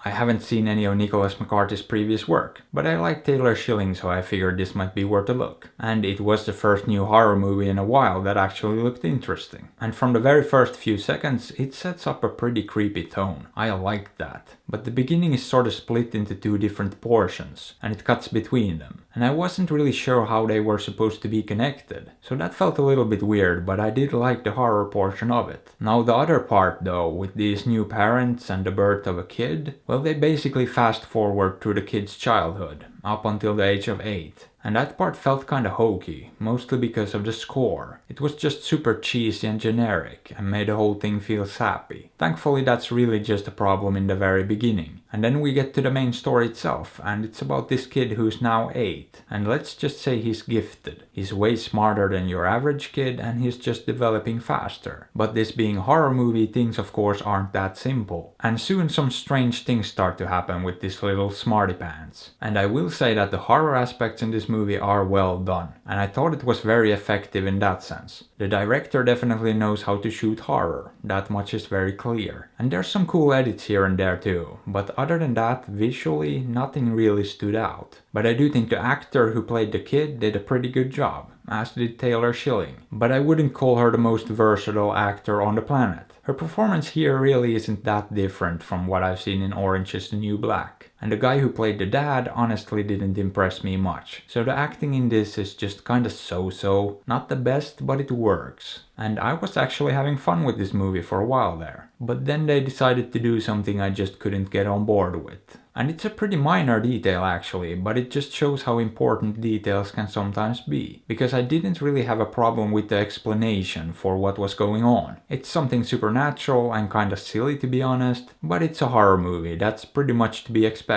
I haven't seen any of Nicholas McCarthy's previous work, but I like Taylor Schilling, so I figured this might be worth a look. And it was the first new horror movie in a while that actually looked interesting. And from the very first few seconds, it sets up a pretty creepy tone. I liked that. But the beginning is sort of split into two different portions, and it cuts between them. And I wasn't really sure how they were supposed to be connected, so that felt a little bit weird, but I did like the horror portion of it. Now the other part though, with these new parents and the birth of a kid, well, they basically fast forward through the kid's childhood, up until the age of 8. And that part felt kinda hokey, mostly because of the score. It was just super cheesy and generic, and made the whole thing feel sappy. Thankfully that's really just a problem in the very beginning. And then we get to the main story itself, and it's about this kid who's now 8. And let's just say he's gifted. He's way smarter than your average kid, and he's just developing faster. But this being a horror movie, things of course aren't that simple. And soon some strange things start to happen with this little smarty pants. And I will say that the horror aspects in this movie are well done, and I thought it was very effective in that sense. The director definitely knows how to shoot horror, that much is very clear. And there's some cool edits here and there too, but other than that, visually, nothing really stood out. But I do think the actor who played the kid did a pretty good job, as did Taylor Schilling. But I wouldn't call her the most versatile actor on the planet. Her performance here really isn't that different from what I've seen in Orange is the New Black. And the guy who played the dad honestly didn't impress me much. So the acting in this is just kinda so-so. Not the best, but it works. And I was actually having fun with this movie for a while there. But then they decided to do something I just couldn't get on board with. And it's a pretty minor detail actually, but it just shows how important details can sometimes be. Because I didn't really have a problem with the explanation for what was going on. It's something supernatural and kinda silly to be honest, but it's a horror movie, that's pretty much to be expected.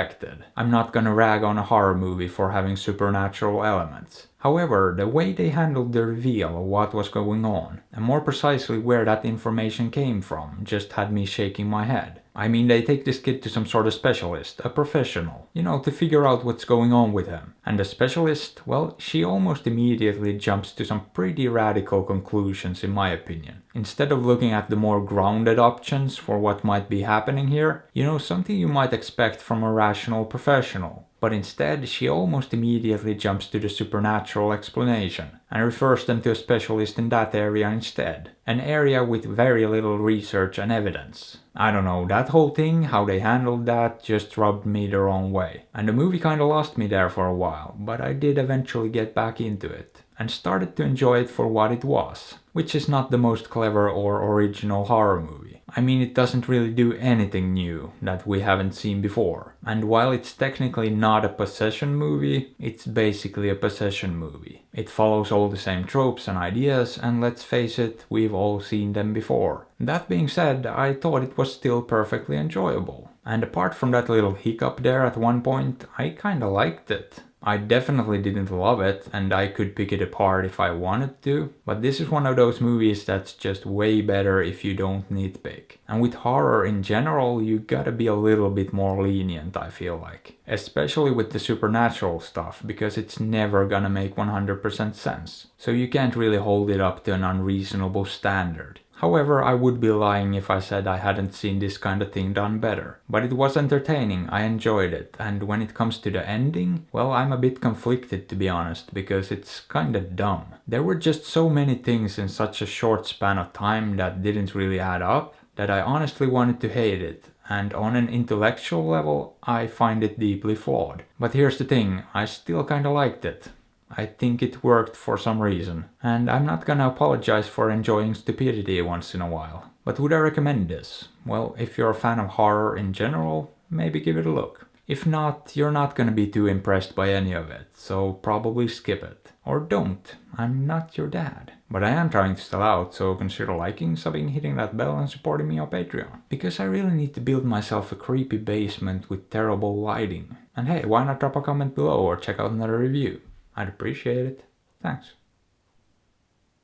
I'm not gonna rag on a horror movie for having supernatural elements. However, the way they handled the reveal of what was going on, and more precisely where that information came from, just had me shaking my head. I mean, they take this kid to some sort of specialist, a professional, to figure out what's going on with him. And the specialist, well, she almost immediately jumps to some pretty radical conclusions in my opinion. Instead of looking at the more grounded options for what might be happening here, something you might expect from a rational professional. But instead, she almost immediately jumps to the supernatural explanation and refers them to a specialist in that area instead. An area with very little research and evidence. I don't know, that whole thing, how they handled that, just rubbed me the wrong way. And the movie kinda lost me there for a while, but I did eventually get back into it. And started to enjoy it for what it was. Which is not the most clever or original horror movie. I mean, it doesn't really do anything new that we haven't seen before. And while it's technically not a possession movie, it's basically a possession movie. It follows all the same tropes and ideas, and let's face it, we've all seen them before. That being said, I thought it was still perfectly enjoyable. And apart from that little hiccup there at one point, I kinda liked it. I definitely didn't love it, and I could pick it apart if I wanted to, but this is one of those movies that's just way better if you don't nitpick. And with horror in general, you gotta be a little bit more lenient, I feel like. Especially with the supernatural stuff, because it's never gonna make 100% sense. So you can't really hold it up to an unreasonable standard. However, I would be lying if I said I hadn't seen this kind of thing done better. But it was entertaining, I enjoyed it, and when it comes to the ending, well, I'm a bit conflicted to be honest, because it's kinda dumb. There were just so many things in such a short span of time that didn't really add up, that I honestly wanted to hate it. And on an intellectual level, I find it deeply flawed. But here's the thing, I still kinda liked it. I think it worked for some reason, and I'm not gonna apologize for enjoying stupidity once in a while. But would I recommend this? Well, if you're a fan of horror in general, maybe give it a look. If not, you're not gonna be too impressed by any of it, so probably skip it. Or don't, I'm not your dad. But I am trying to sell out, so consider liking, subbing, hitting that bell and supporting me on Patreon. Because I really need to build myself a creepy basement with terrible lighting. And hey, why not drop a comment below or check out another review? I'd appreciate it. Thanks.